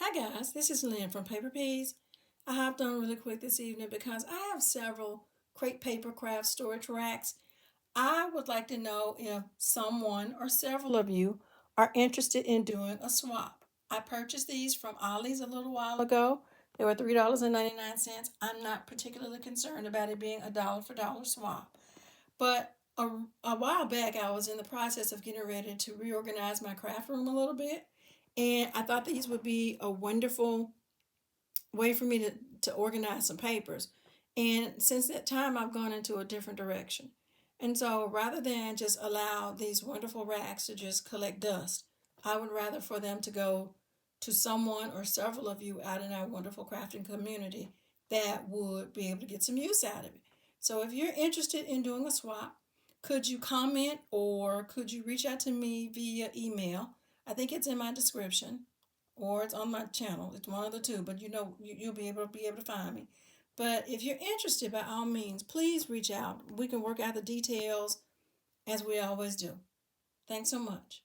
Hi guys, this is Lynn from Paper Peas. I hopped on really quick this evening because I have several crepe paper craft storage racks. I would like to know if someone or several of you are interested in doing a swap. I purchased these from Ollie's a little while ago. They were $3.99. I'm not particularly concerned about it being a dollar for dollar swap. But a while back, I was in the process of getting ready to reorganize my craft room a little bit. And I thought these would be a wonderful way for me to organize some papers. And since that time, I've gone into a different direction. And so rather than just allow these wonderful racks to just collect dust, I would rather for them to go to someone or several of you out in our wonderful crafting community that would be able to get some use out of it. So if you're interested in doing a swap, could you comment or could you reach out to me via email? I think it's in my description or it's on my channel. It's one of the two, but you'll be able to find me. But if you're interested, by all means, please reach out. We can work out the details as we always do. Thanks so much.